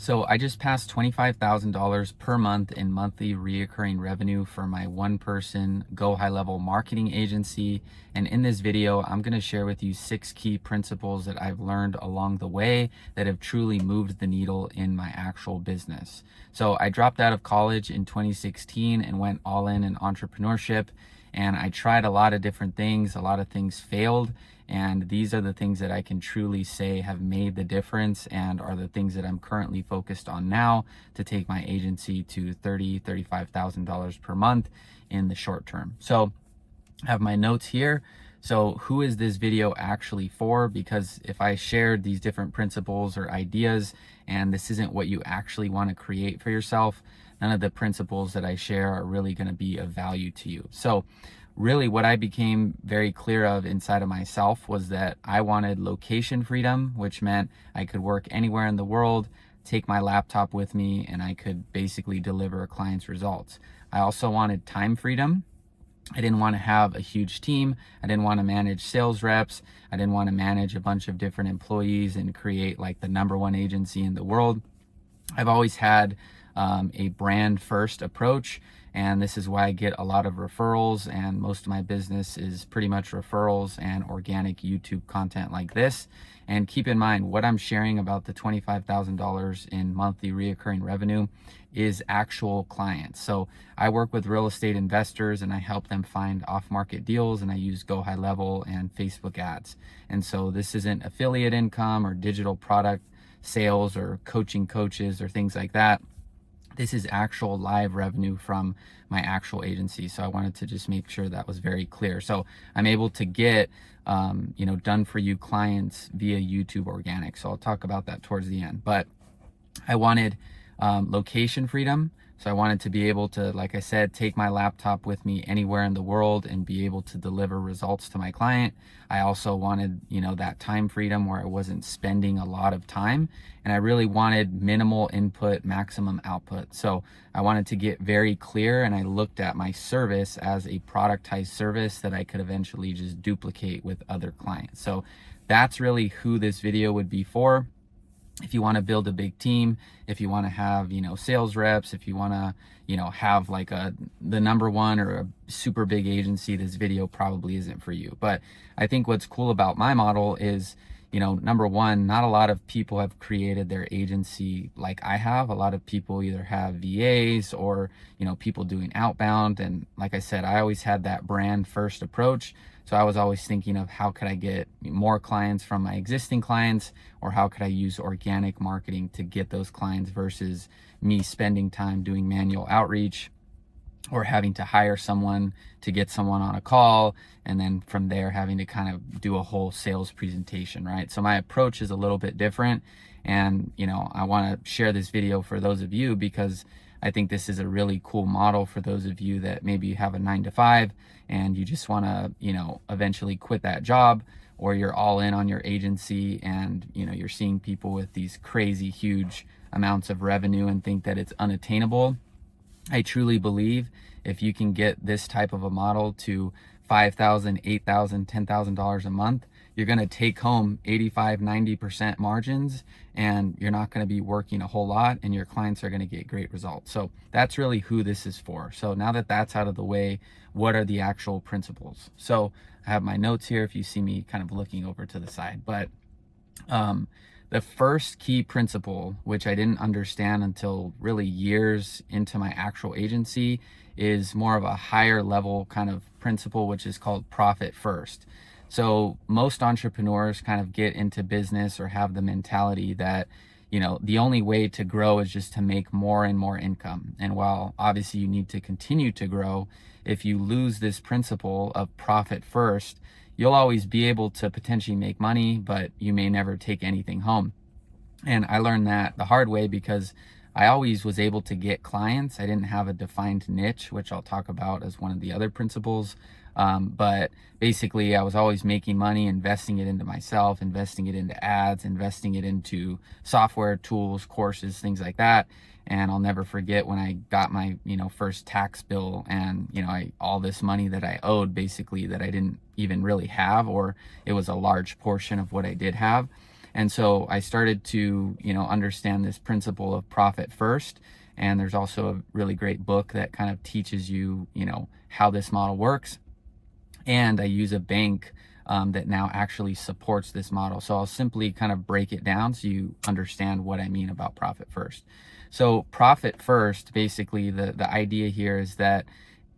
So I just passed $25,000 per month in monthly reoccurring revenue for my one person Go High Level marketing agency. And in this video, I'm going to share with you 6 key principles that I've learned along the way that have truly moved the needle in my actual business. So I dropped out of college in 2016 and went all in entrepreneurship. And I tried a lot of different things. A lot of things failed. And these are the things that I can truly say have made the difference and are the things that I'm currently focused on now to take my agency to $35,000 per month in the short term. So I have my notes here. So who is this video actually for? Because if I shared these different principles or ideas and this isn't what you actually want to create for yourself, none of the principles that I share are really going to be of value to you. So really what I became very clear of inside of myself was that I wanted location freedom, which meant I could work anywhere in the world, take my laptop with me, and I could basically deliver a client's results. I also wanted time freedom. I didn't want to have a huge team. I didn't want to manage sales reps. I didn't want to manage a bunch of different employees and create like the number one agency in the world. I've always had a brand first approach, and this is why I get a lot of referrals, and most of my business is pretty much referrals and organic YouTube content like this. And keep in mind, what I'm sharing about the $25,000 in monthly reoccurring revenue is actual clients. So I work with real estate investors and I help them find off-market deals, and I use Go High Level and Facebook ads. And so this isn't affiliate income or digital product sales or coaching coaches or things like that. This is actual live revenue from my actual agency. So I wanted to just make sure that was very clear. So I'm able to get, done for you clients via YouTube organic. So I'll talk about that towards the end. But I wanted location freedom. So I wanted to be able to, like I said, take my laptop with me anywhere in the world and be able to deliver results to my client. I also wanted, that time freedom where I wasn't spending a lot of time, and I really wanted minimal input, maximum output. So I wanted to get very clear, and I looked at my service as a productized service that I could eventually just duplicate with other clients. So that's really who this video would be for. If you want to build a big team, if you want to have, sales reps, if you want to, have like the number one or a super big agency, this video probably isn't for you. But I think what's cool about my model is, number one, not a lot of people have created their agency like I have. A lot of people either have VAs or, people doing outbound. And like I said, I always had that brand first approach. So I was always thinking of how could I get more clients from my existing clients, or how could I use organic marketing to get those clients versus me spending time doing manual outreach or having to hire someone to get someone on a call, and then from there having to kind of do a whole sales presentation, right? So my approach is a little bit different, and I want to share this video for those of you because I think this is a really cool model for those of you that maybe you have a 9-to-5 and you just want to, eventually quit that job, or you're all in on your agency and, you're seeing people with these crazy huge amounts of revenue and think that it's unattainable. I truly believe if you can get this type of a model to $5,000, $8,000, $10,000 a month, you're going to take home 85, 90% margins, and you're not going to be working a whole lot, and your clients are going to get great results. So that's really who this is for. So now that that's out of the way, what are the actual principles? So I have my notes here if you see me kind of looking over to the side. But the first key principle, which I didn't understand until really years into my actual agency, is more of a higher level kind of principle, which is called profit first. So most entrepreneurs kind of get into business or have the mentality that, the only way to grow is just to make more and more income. And while obviously you need to continue to grow, if you lose this principle of profit first, you'll always be able to potentially make money, but you may never take anything home. And I learned that the hard way because I always was able to get clients. I didn't have a defined niche, which I'll talk about as one of the other principles. But basically I was always making money, investing it into myself, investing it into ads, investing it into software, tools, courses, things like that. And I'll never forget when I got my, first tax bill, and, all this money that I owed basically that I didn't even really have, or it was a large portion of what I did have. And so I started to, understand this principle of profit first. And there's also a really great book that kind of teaches you, how this model works. And I use a bank that now actually supports this model. So I'll simply kind of break it down so you understand what I mean about profit first. So profit first, basically the idea here is that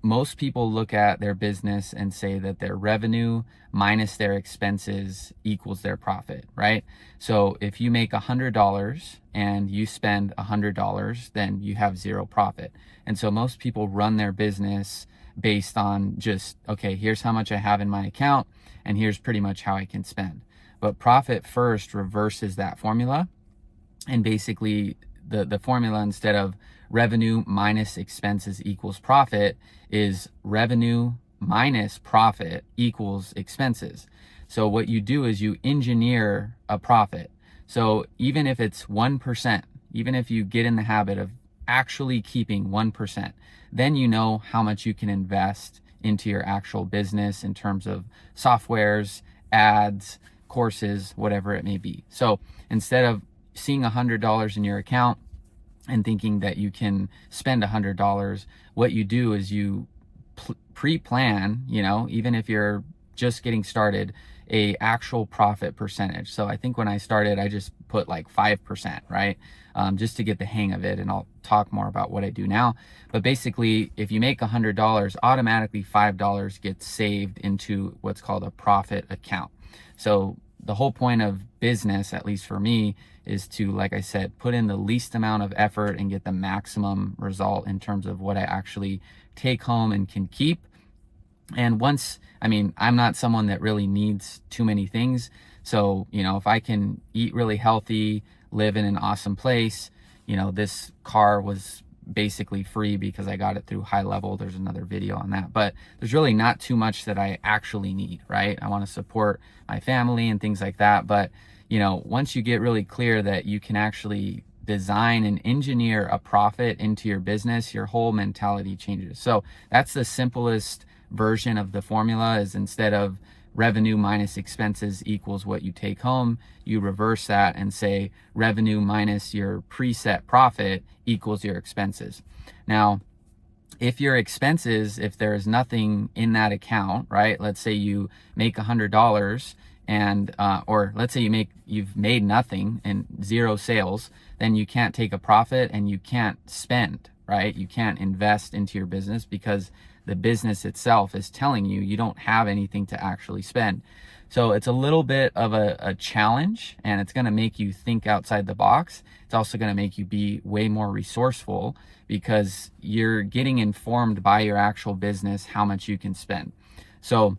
most people look at their business and say that their revenue minus their expenses equals their profit, right? So if you make $100 and you spend $100, then you have zero profit. And so most people run their business based on just, okay, here's how much I have in my account and here's pretty much how I can spend. But profit first reverses that formula, and basically the formula, instead of revenue minus expenses equals profit, is revenue minus profit equals expenses. So what you do is you engineer a profit. So even if it's 1%, even if you get in the habit of actually keeping 1%, then you know how much you can invest into your actual business in terms of softwares, ads, courses, whatever it may be. So instead of seeing $100 in your account and thinking that you can spend $100, what you do is you pre-plan, even if you're just getting started, a actual profit percentage. So I think when I started, I just put like 5%, right? Just to get the hang of it. And I'll talk more about what I do now. But basically, if you make $100, automatically $5 gets saved into what's called a profit account. So the whole point of business, at least for me, is to, like I said, put in the least amount of effort and get the maximum result in terms of what I actually take home and can keep. And I'm not someone that really needs too many things. So, if I can eat really healthy, live in an awesome place, this car was basically free because I got it through High Level. There's another video on that, but there's really not too much that I actually need, right? I want to support my family and things like that. But, once you get really clear that you can actually design and engineer a profit into your business, your whole mentality changes. So that's the simplest version of the formula, is instead of revenue minus expenses equals what you take home, you reverse that and say revenue minus your preset profit equals your expenses. Now, if your expenses, if there is nothing in that account, right? Let's say you make $100 and, or let's say you've made nothing and zero sales, then you can't take a profit and you can't spend, right? You can't invest into your business because the business itself is telling you don't have anything to actually spend. So it's a little bit of a challenge, and it's going to make you think outside the box. It's also going to make you be way more resourceful because you're getting informed by your actual business how much you can spend. So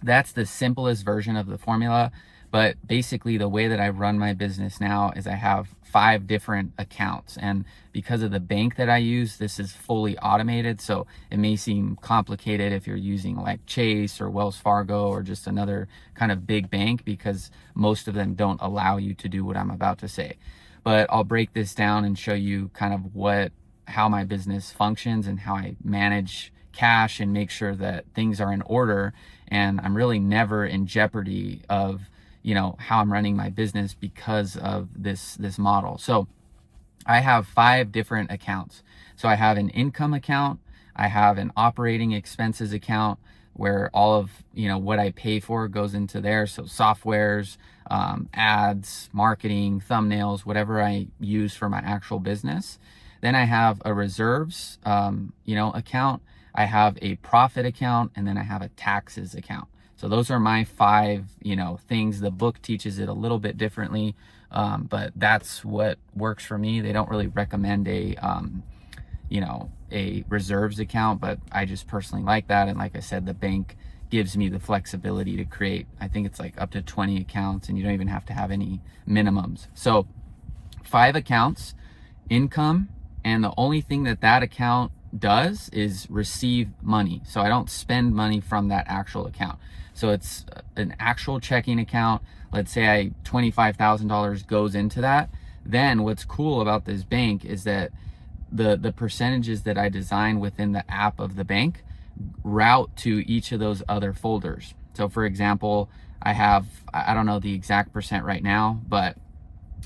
that's the simplest version of the formula. But basically, the way that I run my business now is I have 5 different accounts. And because of the bank that I use, this is fully automated. So it may seem complicated if you're using like Chase or Wells Fargo or just another kind of big bank, because most of them don't allow you to do what I'm about to say. But I'll break this down and show you kind of how my business functions and how I manage cash and make sure that things are in order. And I'm really never in jeopardy of how I'm running my business because of this model. So I have 5 different accounts. So I have an income account, I have an operating expenses account where all of what I pay for goes into there. So softwares, ads, marketing, thumbnails, whatever I use for my actual business. Then I have a reserves account, I have a profit account, and then I have a taxes account. So those are my 5, things. The book teaches it a little bit differently, but that's what works for me. They don't really recommend a reserves account, but I just personally like that. And like I said, the bank gives me the flexibility to create, I think it's like up to 20 accounts, and you don't even have to have any minimums. So 5 accounts, income, and the only thing that account does is receive money. So I don't spend money from that actual account. So it's an actual checking account. Let's say $25,000 goes into that. Then what's cool about this bank is that the percentages that I design within the app of the bank route to each of those other folders. So for example, I don't know the exact percent right now, but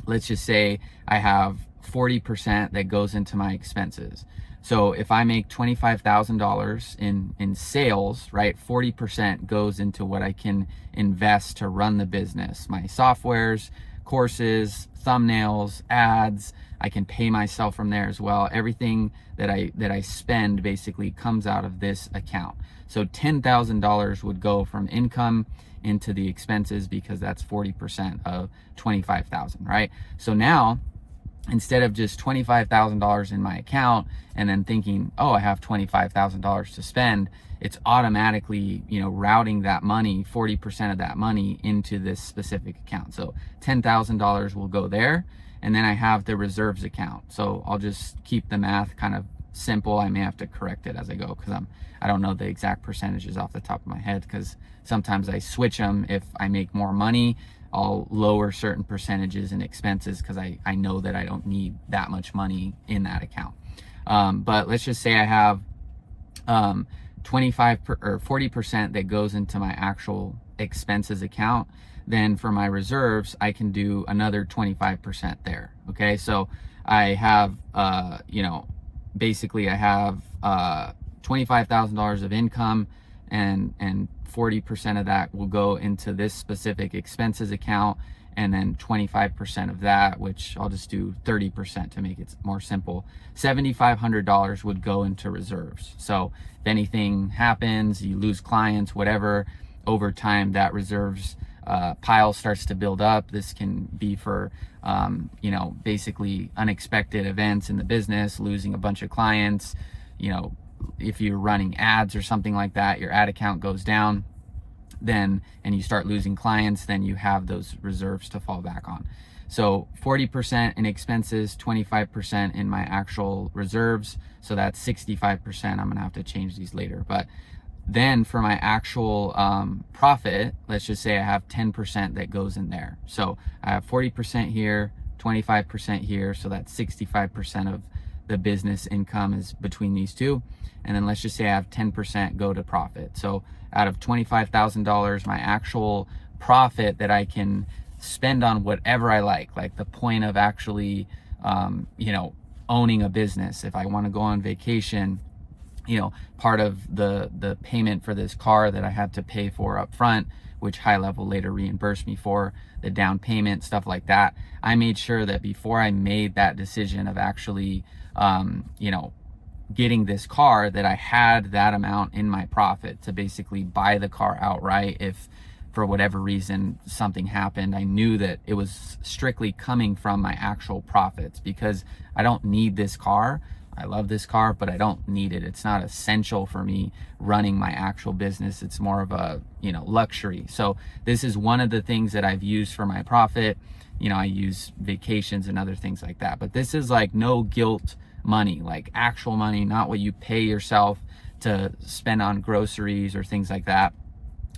let's just say I have 40% that goes into my expenses. So if I make $25,000 in sales, right, 40% goes into what I can invest to run the business, my softwares, courses, thumbnails, ads. I can pay myself from there as well. Everything that I spend basically comes out of this account. So $10,000 would go from income into the expenses, because that's 40% of 25,000, right? So now, instead of just $25,000 in my account and then thinking, oh, I have $25,000 to spend, it's automatically, routing that money, 40% of that money, into this specific account. So $10,000 will go there, and then I have the reserves account. So I'll just keep the math kind of simple. I may have to correct it as I go, because I don't know the exact percentages off the top of my head, because sometimes I switch them. If I make more money, I'll lower certain percentages in expenses, because I know that I don't need that much money in that account. But let's just say I have 40% that goes into my actual expenses account. Then for my reserves, I can do another 25% there. Okay, so I have basically I have $25,000 of income, and 40% of that will go into this specific expenses account, and then 25% of that, which I'll just do 30% to make it more simple, $7,500 would go into reserves. So if anything happens, you lose clients, whatever, over time that reserves pile starts to build up. This can be for basically unexpected events in the business, losing a bunch of clients. If you're running ads or something like that, your ad account goes down, and you start losing clients, then you have those reserves to fall back on. So 40% in expenses, 25% in my actual reserves. So that's 65%. I'm gonna have to change these later. But then for my actual profit, let's just say I have 10% that goes in there. So I have 40% here, 25% here. So that's 65% of the business income is between these two. And then let's just say I have 10% go to profit. So out of $25,000, my actual profit that I can spend on whatever I like the point of actually, owning a business. If I want to go on vacation, part of the payment for this car that I had to pay for up front, which High Level later reimbursed me for, the down payment, stuff like that. I made sure that before I made that decision of actually, getting this car, that I had that amount in my profit to basically buy the car outright. If for whatever reason something happened, I knew that it was strictly coming from my actual profits, because I don't need this car. I love this car, but I don't need it. It's not essential for me running my actual business. It's more of a, luxury. So this is one of the things that I've used for my profit. I use vacations and other things like that, but this is like no guilt money, like actual money, not what you pay yourself to spend on groceries or things like that.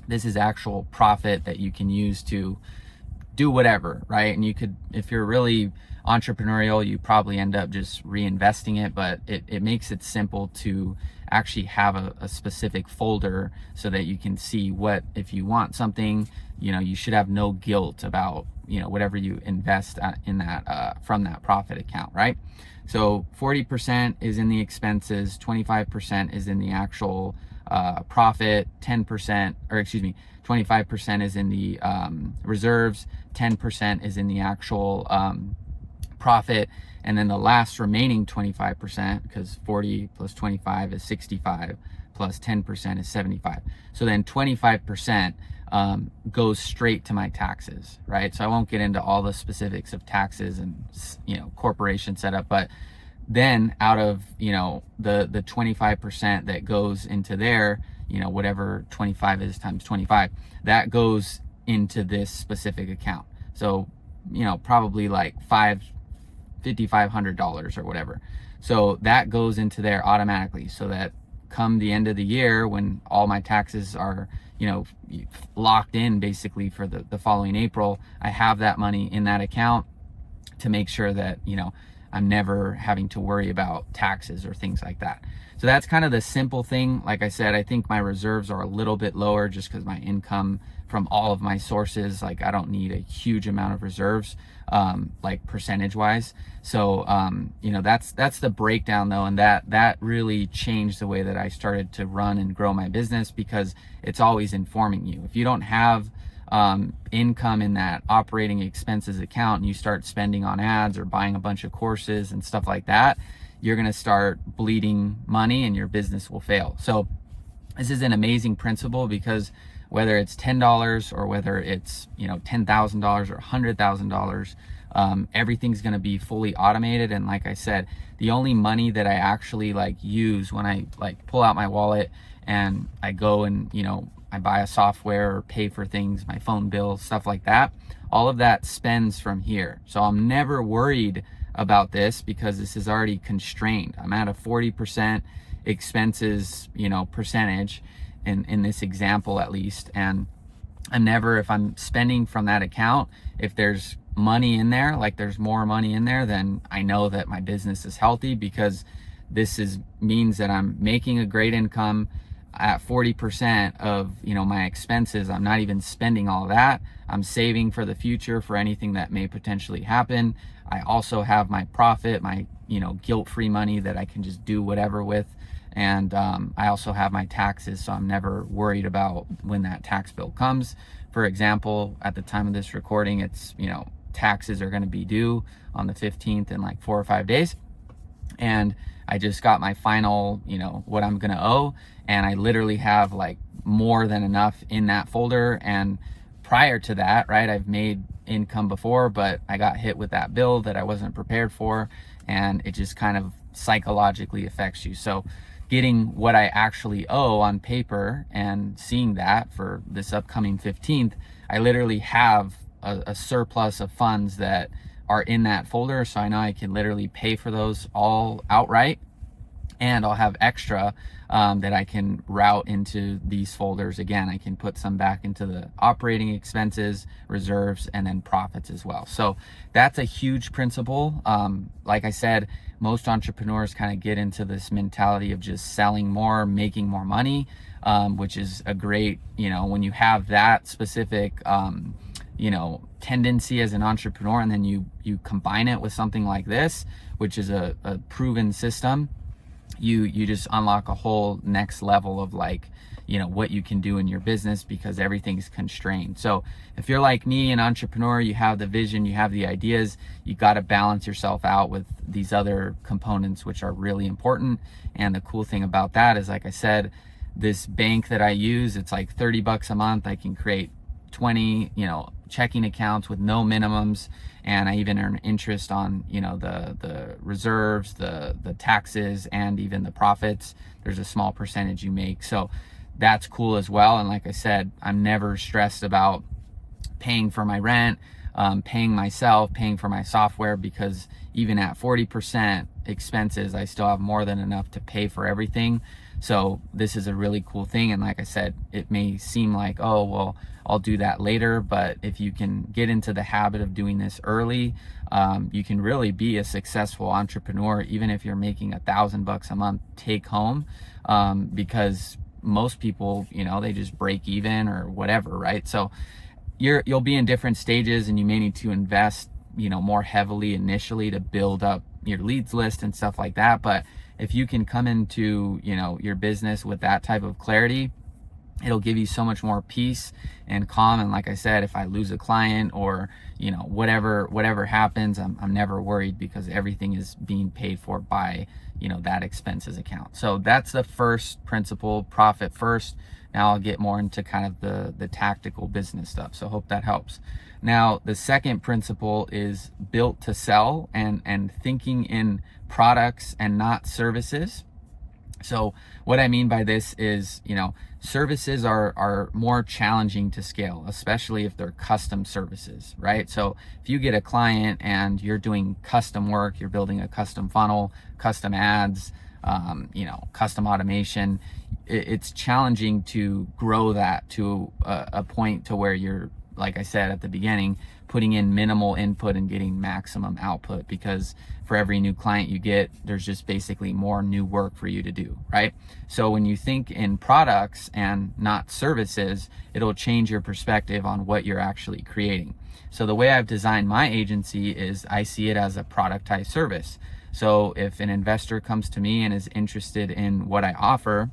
This is actual profit that you can use to do whatever, right? And you could, if you're really entrepreneurial, you probably end up just reinvesting it, but it makes it simple to actually have a specific folder so that you can see what, if you want something, you should have no guilt about, whatever you invest in that from that profit account, right? So 40% is in the expenses, 25% is in the actual profit, 25% is in the reserves, 10% is in the actual profit, and then the last remaining 25%, because 40 plus 25 is 65, plus 10% is 75. So then 25% goes straight to my taxes, right? So I won't get into all the specifics of taxes and corporation setup, but then out of the 25% that goes into there, whatever 25 is times 25, that goes into this specific account. So probably like $5,500 or whatever. So that goes into there automatically, so that come the end of the year, when all my taxes are locked in basically for the following April, I have that money in that account to make sure that I'm never having to worry about taxes or things like that. So that's kind of the simple thing. Like I said, I think my reserves are a little bit lower just because my income from all of my sources. Like I don't need a huge amount of reserves, like percentage wise. So, you know, that's the breakdown though. And that really changed the way that I started to run and grow my business, because it's always informing you. If you don't have income in that operating expenses account and you start spending on ads or buying a bunch of courses and stuff like that, you're going to start bleeding money and your business will fail. So this is an amazing principle, because whether it's $10 or whether it's, you know, $10,000 or $100,000, everything's going to be fully automated. And like I said, the only money that I actually like use when I like pull out my wallet and I go and, you know, I buy a software or pay for things, my phone bill, stuff like that, all of that spends from here. So I'm never worried about this, because this is already constrained. I'm at a 40% expenses, you know, percentage in this example at least. And I'm never, if I'm spending from that account, if there's money in there, like there's more money in there, then I know that my business is healthy, because this means that I'm making a great income at 40% of, you know, my expenses. I'm not even spending all of that. I'm saving for the future for anything that may potentially happen. I also have my profit, my, you know, guilt-free money that I can just do whatever with. And I also have my taxes, so I'm never worried about when that tax bill comes. For example, at the time of this recording, it's, you know, taxes are going to be due on the 15th in like 4 or 5 days. And I just got my final, you know, what I'm going to owe. And I literally have like more than enough in that folder. And prior to that, right, I've made income before, but I got hit with that bill that I wasn't prepared for. And it just kind of psychologically affects you. So getting what I actually owe on paper and seeing that for this upcoming 15th, I literally have a surplus of funds that are in that folder. So I know I can literally pay for those all outright, and I'll have extra that I can route into these folders. Again, I can put some back into the operating expenses, reserves, and then profits as well. So that's a huge principle. Like I said, most entrepreneurs kind of get into this mentality of just selling more, making more money, which is a great, you know, when you have that specific, you know, tendency as an entrepreneur, and then you combine it with something like this, which is a proven system, you just unlock a whole next level of like, you know, what you can do in your business, because everything's constrained. So if you're like me, an entrepreneur, you have the vision, you have the ideas, you got to balance yourself out with these other components, which are really important. And the cool thing about that is, like I said, this bank that I use, it's like $30 a month. I can create 20, you know, checking accounts with no minimums, and I even earn interest on, you know, the reserves, the taxes, and even the profits. There's a small percentage you make, so that's cool as well. And like I said, I'm never stressed about paying for my rent, paying myself, paying for my software, because even at 40% expenses, I still have more than enough to pay for everything. So this is a really cool thing. And like I said, it may seem like, oh, well, I'll do that later. But if you can get into the habit of doing this early, you can really be a successful entrepreneur, even if you're making $1,000 a month take home, because most people, you know, they just break even or whatever, right? So you'll be in different stages, and you may need to invest, you know, more heavily initially to build up your leads list and stuff like that. But if you can come into, you know, your business with that type of clarity, it'll give you so much more peace and calm. And like I said, if I lose a client or, you know, whatever happens, I'm never worried, because everything is being paid for by, you know, that expenses account. So that's the first principle, profit first. Now I'll get more into kind of the tactical business stuff. So hope that helps. Now, the second principle is built to sell, and thinking in products and not services. So what I mean by this is, you know, services are more challenging to scale, especially if they're custom services, right? So if you get a client and you're doing custom work, you're building a custom funnel, custom ads, you know, custom automation, it's challenging to grow that to a point to where you're, like I said at the beginning, putting in minimal input and getting maximum output, because for every new client you get, there's just basically more new work for you to do, right? So when you think in products and not services, it'll change your perspective on what you're actually creating. So the way I've designed my agency is I see it as a productized service. So if an investor comes to me and is interested in what I offer,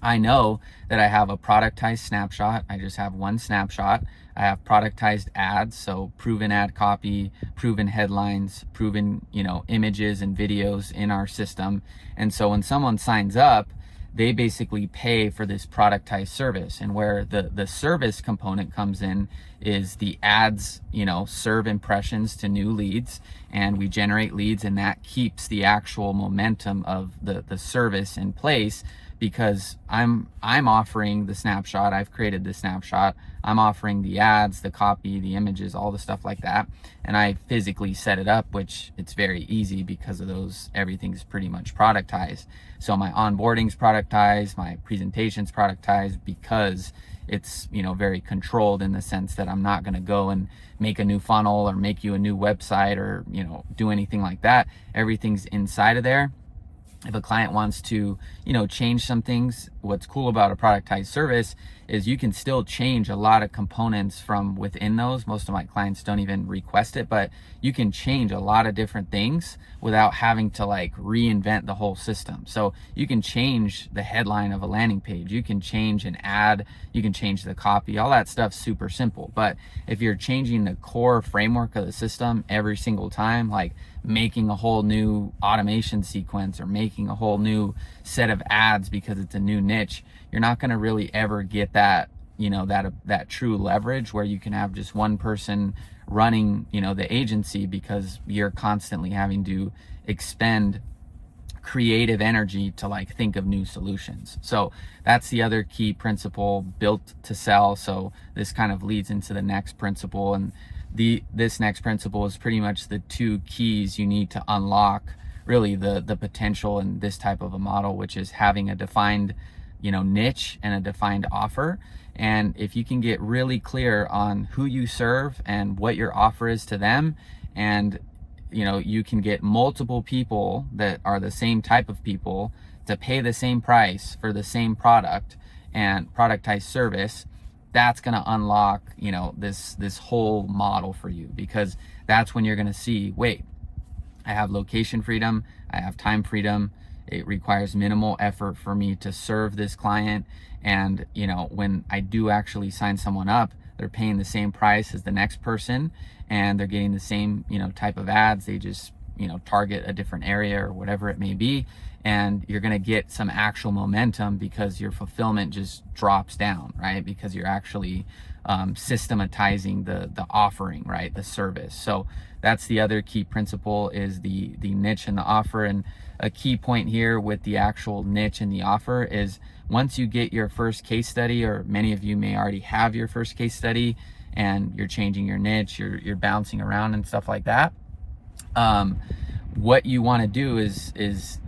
I know that I have a productized snapshot. I just have one snapshot. I have productized ads, so proven ad copy, proven headlines, proven, images and videos in our system. And so when someone signs up, they basically pay for this productized service. And where the service component comes in is the ads, serve impressions to new leads, and we generate leads, and that keeps the actual momentum of the service in place, because I'm offering the snapshot. I've created the snapshot. I'm offering the ads, the copy, the images, all the stuff like that. And I physically set it up, which it's very easy because of those, everything's pretty much productized. So my onboarding's productized, my presentation's productized, because it's, very controlled in the sense that I'm not going to go and make a new funnel or make you a new website or, do anything like that. Everything's inside of there. If a client wants to, change some things, what's cool about a productized service is you can still change a lot of components from within those. Most of my clients don't even request it, but you can change a lot of different things without having to reinvent the whole system. So you can change the headline of a landing page, you can change an ad, you can change the copy, all that stuff's super simple. But if you're changing the core framework of the system every single time, like making a whole new automation sequence or making a whole new set of ads because it's a new niche, you're not going to really ever get that, that true leverage where you can have just one person running, the agency, because you're constantly having to expend creative energy to think of new solutions. So that's the other key principle, built to sell. So this kind of leads into the next principle, and this next principle is pretty much the two keys you need to unlock really the potential in this type of a model, which is having a defined niche and a defined offer. And if you can get really clear on who you serve and what your offer is to them, and you can get multiple people that are the same type of people to pay the same price for the same product and productized service, that's going to unlock this whole model for you, because that's when you're going to see, wait, I have location freedom, I have time freedom, it requires minimal effort for me to serve this client. And when I do actually sign someone up, they're paying the same price as the next person, and they're getting the same type of ads. They just target a different area or whatever it may be, and you're going to get some actual momentum because your fulfillment just drops down, right? Because you're actually systematizing the offering, right? The service. So that's the other key principle, is the niche and the offer. And a key point here with the actual niche and the offer is, once you get your first case study, or many of you may already have your first case study and you're changing your niche, you're bouncing around and stuff like that, what you want to do is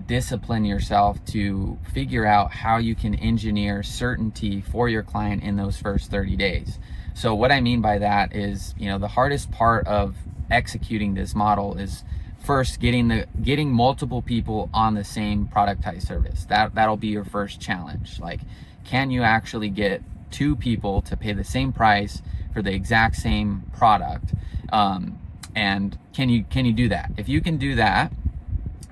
discipline yourself to figure out how you can engineer certainty for your client in those first 30 days. So what I mean by that is, the hardest part of executing this model is first getting multiple people on the same productized service. That'll be your first challenge. Can you actually get two people to pay the same price for the exact same product? And can you do that? If you can do that,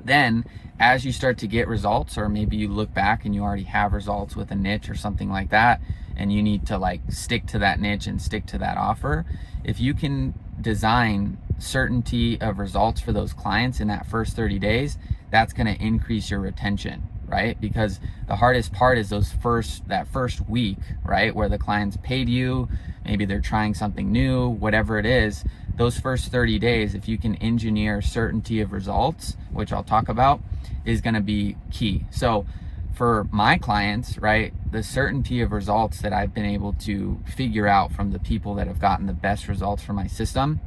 then as you start to get results, or maybe you look back and you already have results with a niche or something like that, and you need to stick to that niche and stick to that offer, if you can design certainty of results for those clients in that first 30 days, that's going to increase your retention, right? Because the hardest part is that first week, right? Where the clients paid you, maybe they're trying something new, whatever it is, those first 30 days, if you can engineer certainty of results, which I'll talk about, is going to be key. So for my clients, right, the certainty of results that I've been able to figure out from the people that have gotten the best results from my system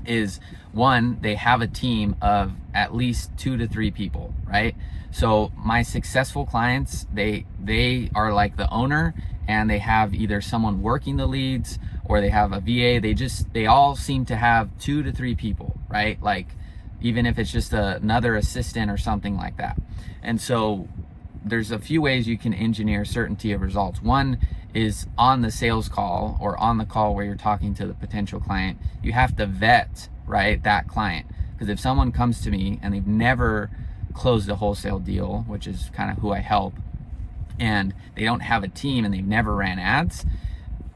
is, one, they have a team of at least 2 to 3 people, right? So my successful clients, they are like the owner, and they have either someone working the leads, or they have a VA. They all seem to have 2 to 3 people, right? Like, even if it's just another assistant or something like that. And so there's a few ways you can engineer certainty of results. One is on the sales call, or on the call where you're talking to the potential client, you have to vet, right, that client. Because if someone comes to me and they've never closed a wholesale deal, which is kind of who I help, and they don't have a team and they've never ran ads,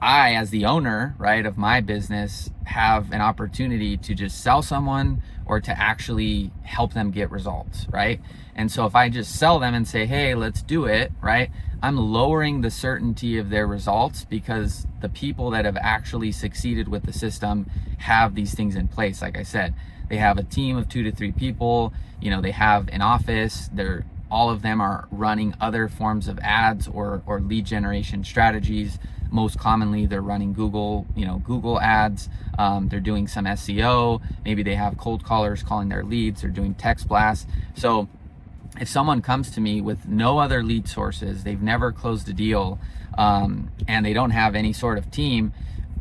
I, as the owner, right, of my business, have an opportunity to just sell someone or to actually help them get results, right? And so if I just sell them and say, hey, let's do it, right, I'm lowering the certainty of their results, because the people that have actually succeeded with the system have these things in place. Like I said, they have a team of 2 to 3 people, you know, they have an office, all of them are running other forms of ads or lead generation strategies. Most commonly, they're running Google ads. They're doing some SEO. Maybe they have cold callers calling their leads. They're doing text blasts. So if someone comes to me with no other lead sources, they've never closed a deal, and they don't have any sort of team,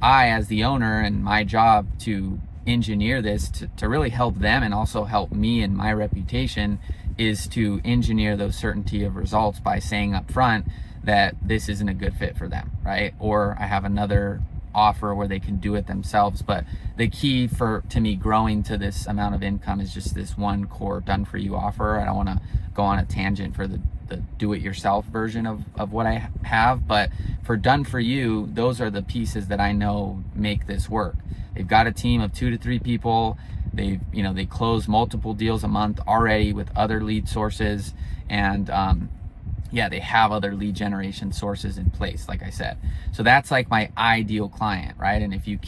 I, as the owner, and my job to engineer this to really help them and also help me and my reputation, is to engineer those certainty of results by saying up front that this isn't a good fit for them, right? Or I have another offer where they can do it themselves. But the key to me growing to this amount of income is just this one core done for you offer. I don't want to go on a tangent for the do it yourself version of what I have, but for done for you, those are the pieces that I know make this work. They've got a team of 2 to 3 people. They close multiple deals a month already with other lead sources, and they have other lead generation sources in place, like I said. So that's like my ideal client, right? And if you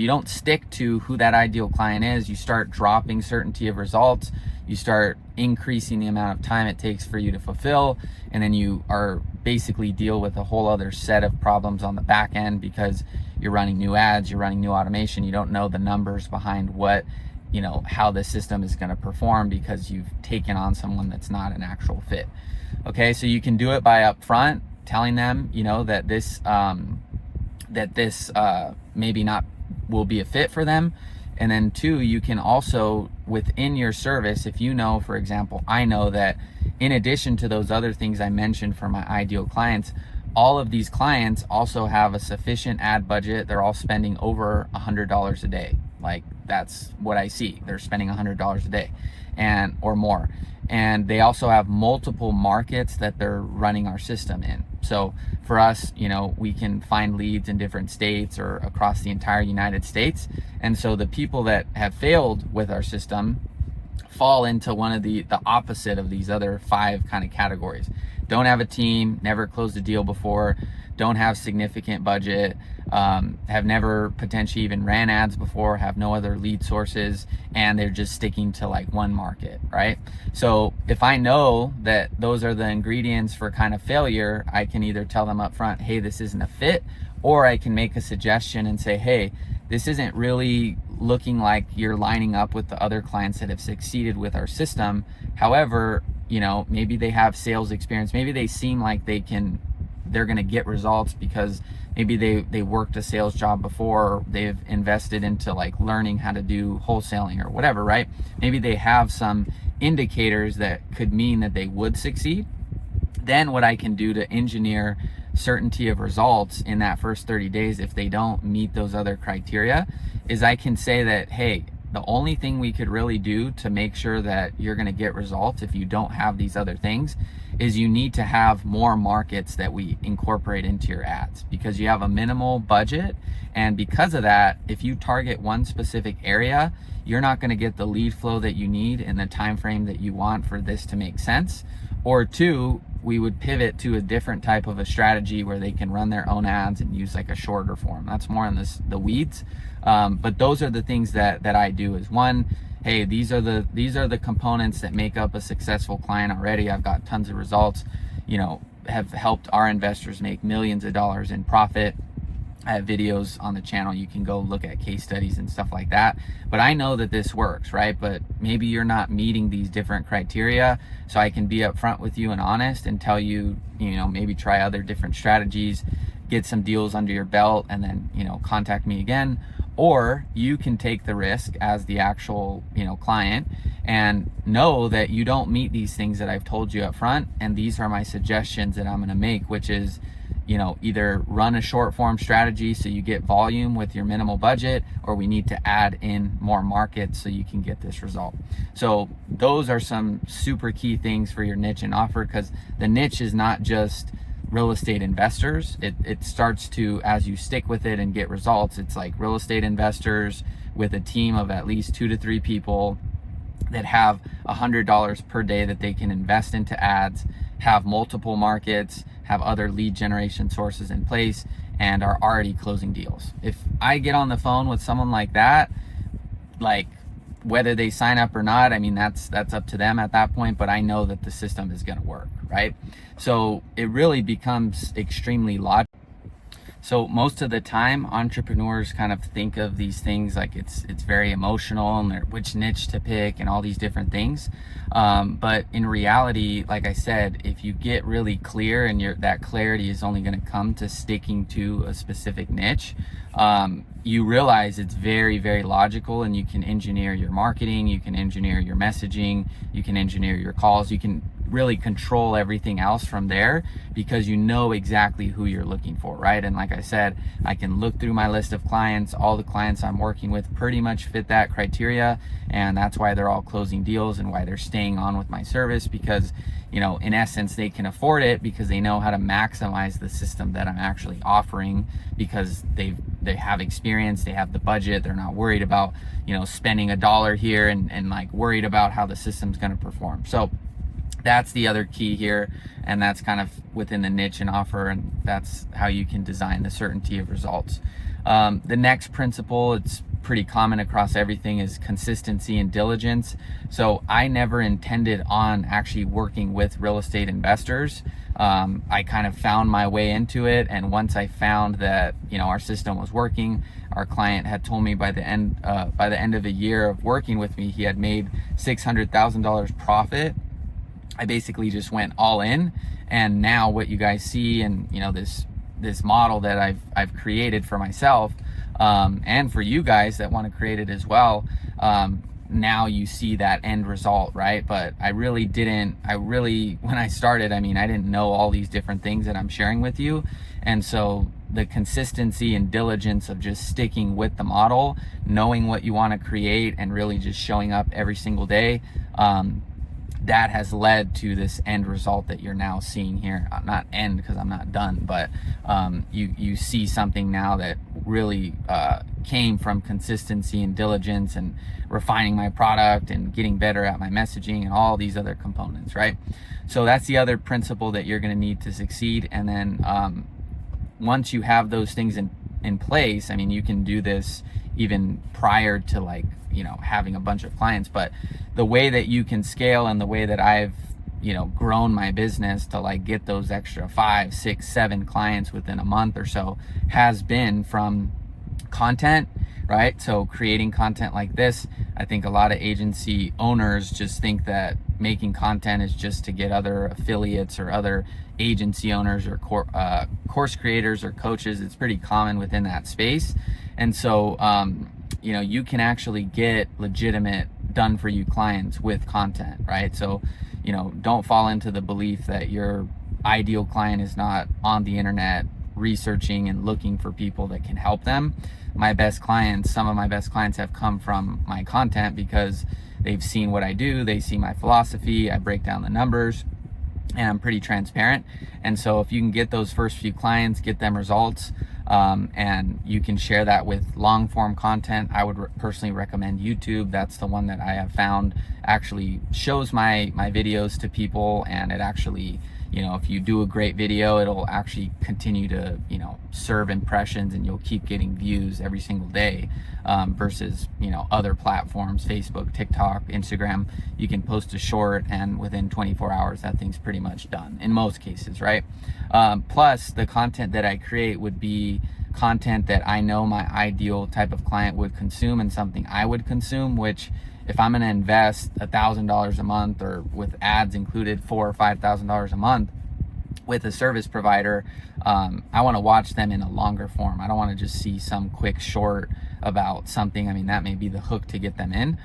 don't stick to who that ideal client is, you start dropping certainty of results, you start increasing the amount of time it takes for you to fulfill, and then you are basically deal with a whole other set of problems on the back end, because you're running new ads, you're running new automation, you don't know the numbers behind how the system is going to perform, because you've taken on someone that's not an actual fit. Okay, so you can do it by upfront telling them, that this maybe not will be a fit for them. And then 2, you can also, within your service, if for example, I know that in addition to those other things I mentioned for my ideal clients, all of these clients also have a sufficient ad budget. They're all spending over $100 a day. Like, that's what I see. They're spending $100 a day or more. And they also have multiple markets that they're running our system in. So for us, we can find leads in different states or across the entire United States. And so the people that have failed with our system fall into one of the opposite of these other 5 kind of categories. Don't have a team, never closed a deal before, don't have significant budget, have never potentially even ran ads before, have no other lead sources, and they're just sticking to like one market, right? So if I know that those are the ingredients for kind of failure, I can either tell them up front, hey, this isn't a fit, or I can make a suggestion and say, hey, this isn't really looking like you're lining up with the other clients that have succeeded with our system. However, maybe they have sales experience. Maybe they seem like they're going to get results because maybe they worked a sales job before, or they've invested into like learning how to do wholesaling or whatever, right? Maybe they have some indicators that could mean that they would succeed. Then what I can do to engineer certainty of results in that first 30 days, if they don't meet those other criteria, is I can say that, hey, the only thing we could really do to make sure that you're going to get results if you don't have these other things is you need to have more markets that we incorporate into your ads, because you have a minimal budget. And because of that, if you target one specific area, you're not going to get the lead flow that you need in the time frame that you want for this to make sense. Or 2, we would pivot to a different type of a strategy where they can run their own ads and use like a shorter form. That's more in the weeds. But those are the things that I do. Is 1, hey, these are the components that make up a successful client already. I've got tons of results, have helped our investors make millions of dollars in profit. I have videos on the channel. You can go look at case studies and stuff like that. But I know that this works, right? But maybe you're not meeting these different criteria. So I can be upfront with you and honest and tell you, maybe try other different strategies, get some deals under your belt and then, you know, contact me again. Or you can take the risk as the actual, you know, client and know that you don't meet these things that I've told you up front. And these are my suggestions that I'm going to make, which is, you know, either run a short form strategy so you get volume with your minimal budget, or we need to add in more markets so you can get this result. So those are some super key things for your niche and offer, because the niche is not just real estate investors. It starts to, as you stick with it and get results, it's like real estate investors with a team of at least 2 to 3 people that have $100 per day that they can invest into ads, have multiple markets, have other lead generation sources in place, and are already closing deals. If I get on the phone with someone like that, like whether they sign up or not, I mean, that's up to them at that point, but I know that the system is going to work, right? So it really becomes extremely logical. So most of the time, entrepreneurs kind of think of these things like it's very emotional and which niche to pick and all these different things. But in reality, like I said, if you get really clear, and that clarity is only going to come to sticking to a specific niche, you realize it's very, very logical, and you can engineer your marketing, you can engineer your messaging, you can engineer your calls, you can really control everything else from there, because you know exactly who you're looking for, right? And like I said, I can look through my list of clients. All the clients I'm working with pretty much fit that criteria, and that's why they're all closing deals and why they're staying on with my service, because, you know, in essence, they can afford it because they know how to maximize the system that I'm actually offering, because they have experience, they have the budget, they're not worried about, you know, spending $1 here and like worried about how the system's going to perform. So that's the other key here, and that's kind of within the niche and offer, and that's how you can design the certainty of results. The next principle, it's pretty common across everything, is consistency and diligence. So I never intended on actually working with real estate investors. I kind of found my way into it, and once I found that, you know, our system was working, our client had told me by the end of a year of working with me, he had made $600,000 profit. I basically just went all in, and now what you guys see, and you know, this model that I've created for myself, and for you guys that want to create it as well, now you see that end result, right? But when I started, I mean, I didn't know all these different things that I'm sharing with you, and so the consistency and diligence of just sticking with the model, knowing what you want to create, and really just showing up every single day, that has led to this end result that you're now seeing here. Not end, because I'm not done, but you see something now that really came from consistency and diligence and refining my product and getting better at my messaging and all these other components, right? So that's the other principle that you're going to need to succeed. And then once you have those things in place, I mean, you can do this even prior to, like, you know, having a bunch of clients. But the way that you can scale, and the way that I've, you know, grown my business to like get those extra 5, 6, 7 clients within a month or so, has been from content, right? So creating content like this, I think a lot of agency owners just think that making content is just to get other affiliates or other agency owners or course creators or coaches. It's pretty common within that space. And so, you know, you can actually get legitimate done for you clients with content, right? So, you know, don't fall into the belief that your ideal client is not on the internet researching and looking for people that can help them. Some of my best clients have come from my content, because they've seen what I do, they see my philosophy, I break down the numbers, and I'm pretty transparent. And so if you can get those first few clients, get them results, and you can share that with long form content, I would personally recommend YouTube. That's the one that I have found actually shows my videos to people, and it actually, you know, if you do a great video, it'll actually continue to, you know, serve impressions, and you'll keep getting views every single day, versus, you know, other platforms, Facebook, TikTok, Instagram. You can post a short, and within 24 hours, that thing's pretty much done in most cases, right? Plus, the content that I create would be content that I know my ideal type of client would consume, and something I would consume, which, if I'm going to invest $1,000 a month, or with ads included $4,000 or $5,000 a month, with a service provider, I want to watch them in a longer form. I don't want to just see some quick short about something. I mean, that may be the hook to get them in,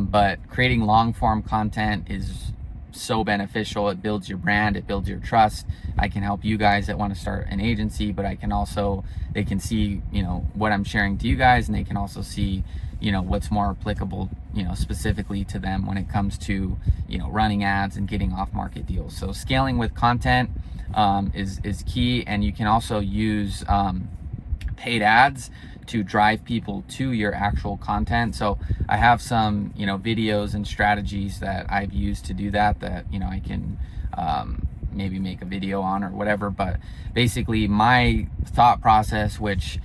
but creating long form content is so beneficial. It builds your brand, it builds your trust. I can help you guys that want to start an agency, but I can also, they can see, you know, what I'm sharing to you guys, and they can also see, you know, what's more applicable, you know, specifically to them when it comes to, you know, running ads and getting off market deals. So scaling with content is key. And you can also use paid ads to drive people to your actual content. So I have some, you know, videos and strategies that I've used to do that, you know, I can maybe make a video on or whatever. But basically my thought process, which,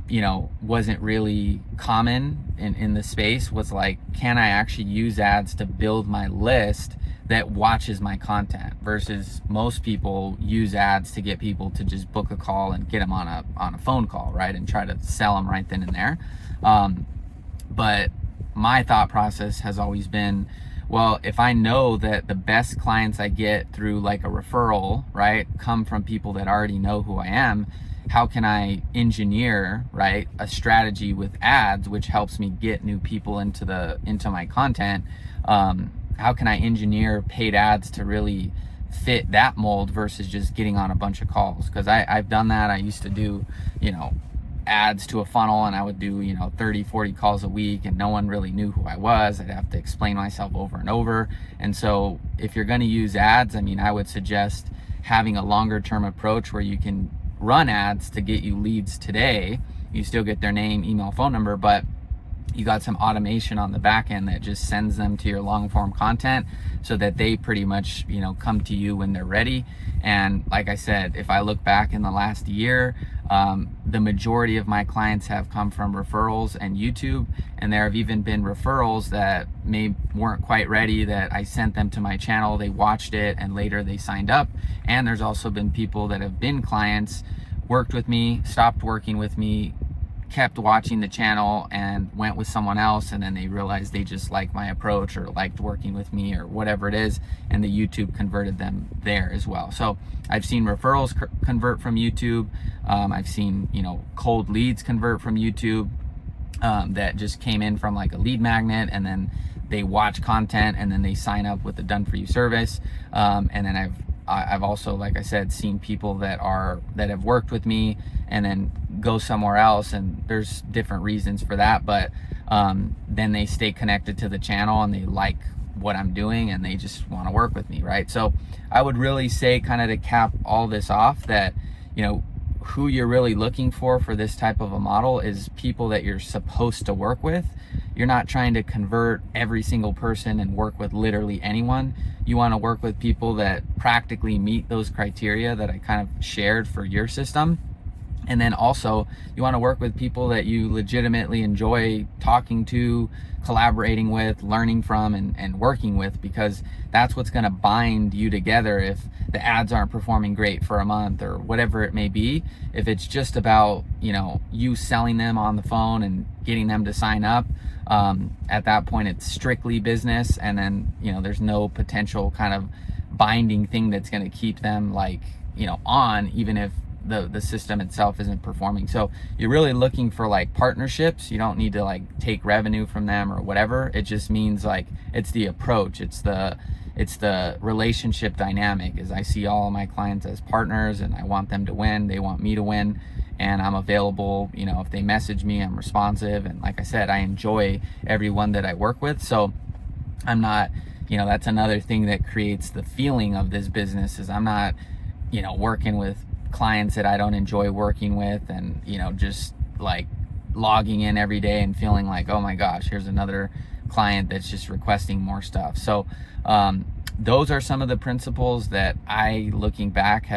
you know, wasn't really common in the space, was like, can I actually use ads to build my list that watches my content, versus most people use ads to get people to just book a call and get them on a phone call, right, and try to sell them right then and there. But my thought process has always been, well, if I know that the best clients I get through like a referral, right, come from people that already know who I am, how can I engineer, right, a strategy with ads which helps me get new people into my content? How can I engineer paid ads to really fit that mold versus just getting on a bunch of calls? Because I've done that. I used to do, you know, ads to a funnel, and I would do, you know, 30, 40 calls a week, and no one really knew who I was. I'd have to explain myself over and over. And so if you're going to use ads, I mean, I would suggest having a longer term approach where you can run ads to get you leads today. You still get their name, email, phone number, but you got some automation on the back end that just sends them to your long form content so that they pretty much, you know, come to you when they're ready. And like I said, if I look back in the last year, the majority of my clients have come from referrals and YouTube, and there have even been referrals that weren't quite ready, that I sent them to my channel, they watched it, and later they signed up. And there's also been people that have been clients, worked with me, stopped working with me, kept watching the channel and went with someone else, and then they realized they just liked my approach or liked working with me or whatever it is, and the YouTube converted them there as well. So I've seen referrals convert from YouTube. I've seen, you know, cold leads convert from YouTube, that just came in from like a lead magnet, and then they watch content and then they sign up with the Done For You service. And then I've also, like I said, seen people that have worked with me and then go somewhere else, and there's different reasons for that, but then they stay connected to the channel and they like what I'm doing and they just want to work with me, right? So I would really say, kind of to cap all this off, that, you know, who you're really looking for this type of a model is people that you're supposed to work with. You're not trying to convert every single person and work with literally anyone. You want to work with people that practically meet those criteria that I kind of shared for your system. And then also you want to work with people that you legitimately enjoy talking to, collaborating with, learning from, and working with, because that's what's going to bind you together. If the ads aren't performing great for a month or whatever it may be, if it's just about, you know, you selling them on the phone and getting them to sign up, at that point it's strictly business, and then, you know, there's no potential kind of binding thing that's going to keep them, like, you know, on, even if the system itself isn't performing. So you're really looking for like partnerships. You don't need to like take revenue from them or whatever. It just means like it's the approach, it's the relationship dynamic. Is I see all of my clients as partners, and I want them to win, they want me to win, and I'm available. You know, if they message me, I'm responsive, and like I said, I enjoy everyone that I work with. So I'm not, you know, that's another thing that creates the feeling of this business, is I'm not, you know, working with clients that I don't enjoy working with, and, you know, just like logging in every day and feeling like, oh my gosh, here's another client that's just requesting more stuff. So those are some of the principles that I, looking back,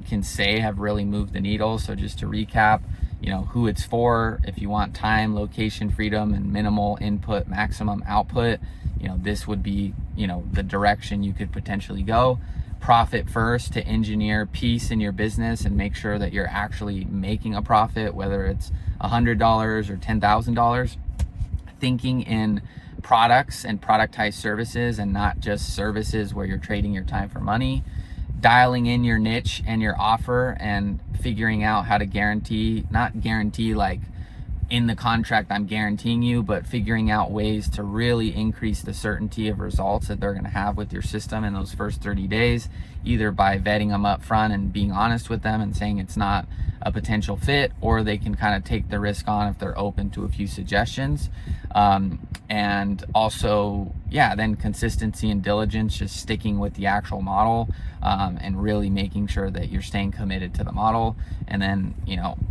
can say have really moved the needle. So just to recap, you know, who it's for: if you want time, location freedom, and minimal input, maximum output, you know, this would be, you know, the direction you could potentially go. Profit first, to engineer peace in your business and make sure that you're actually making a profit, whether it's $100 or $10,000. Thinking in products and productized services, and not just services where you're trading your time for money. dialing in your niche and your offer and figuring out how to not guarantee like in the contract I'm guaranteeing you, but figuring out ways to really increase the certainty of results that they're going to have with your system in those first 30 days, either by vetting them up front and being honest with them and saying it's not a potential fit, or they can kind of take the risk on if they're open to a few suggestions. And also, yeah, then consistency and diligence, just sticking with the actual model, and really making sure that you're staying committed to the model. And then,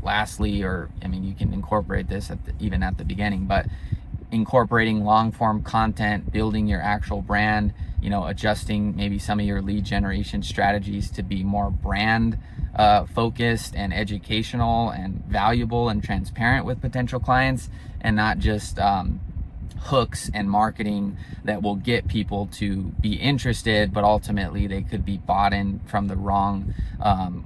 lastly, or I mean, you can incorporate this even at the beginning, but incorporating long form content, building your actual brand, adjusting maybe some of your lead generation strategies to be more brand focused and educational and valuable and transparent with potential clients, and not just hooks and marketing that will get people to be interested, but ultimately they could be bought in from the wrong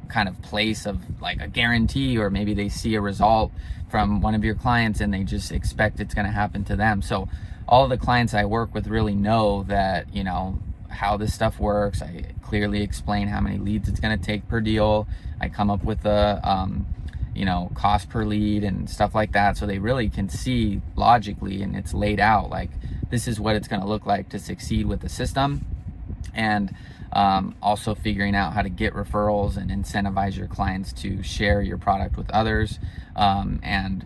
kind of place of like a guarantee, or maybe they see a result from one of your clients and they just expect it's going to happen to them. So all of the clients I work with really know that, how this stuff works. I clearly explain how many leads it's going to take per deal. I come up with a cost per lead and stuff like that, so they really can see logically, and it's laid out like this is what it's going to look like to succeed with the system. And also figuring out how to get referrals and incentivize your clients to share your product with others, and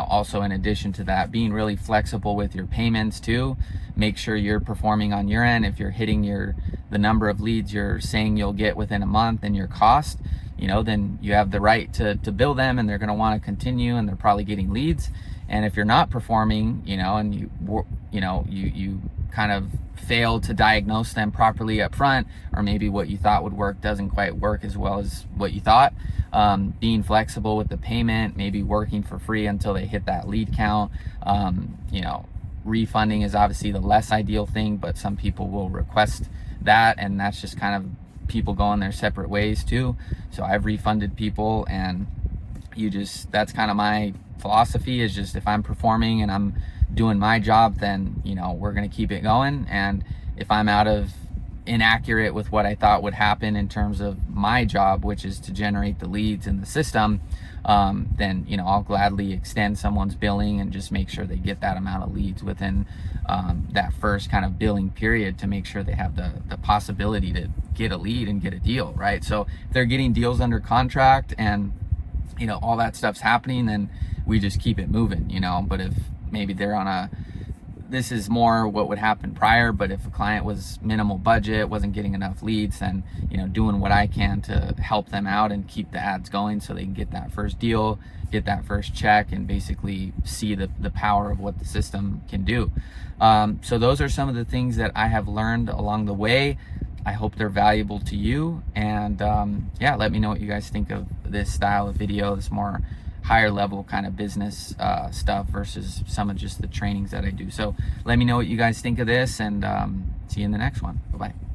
also in addition to that, being really flexible with your payments too. Make sure you're performing on your end. If you're hitting the number of leads you're saying you'll get within a month and your cost, then you have the right to bill them, and they're going to want to continue, and they're probably getting leads. And if you're not performing, and you kind of fail to diagnose them properly up front, or maybe what you thought would work doesn't quite work as well as what you thought, being flexible with the payment, maybe working for free until they hit that lead count. Refunding is obviously the less ideal thing, but some people will request that, and that's just kind of people going their separate ways too. So I've refunded people, and that's kind of my philosophy, is just if I'm performing and I'm doing my job, then we're going to keep it going. And if I'm inaccurate with what I thought would happen in terms of my job, which is to generate the leads in the system, then I'll gladly extend someone's billing and just make sure they get that amount of leads within that first kind of billing period, to make sure they have the possibility to get a lead and get a deal, right? So if they're getting deals under contract and all that stuff's happening, then we just keep it moving. But if maybe they're this is more what would happen prior, but if a client was minimal budget, wasn't getting enough leads, then doing what I can to help them out and keep the ads going so they can get that first deal, get that first check, and basically see the power of what the system can do. So those are some of the things that I have learned along the way. I hope they're valuable to you, and let me know what you guys think of this style of video, this more higher level kind of business stuff versus some of just the trainings that I do. So let me know what you guys think of this, and see you in the next one. Bye-bye.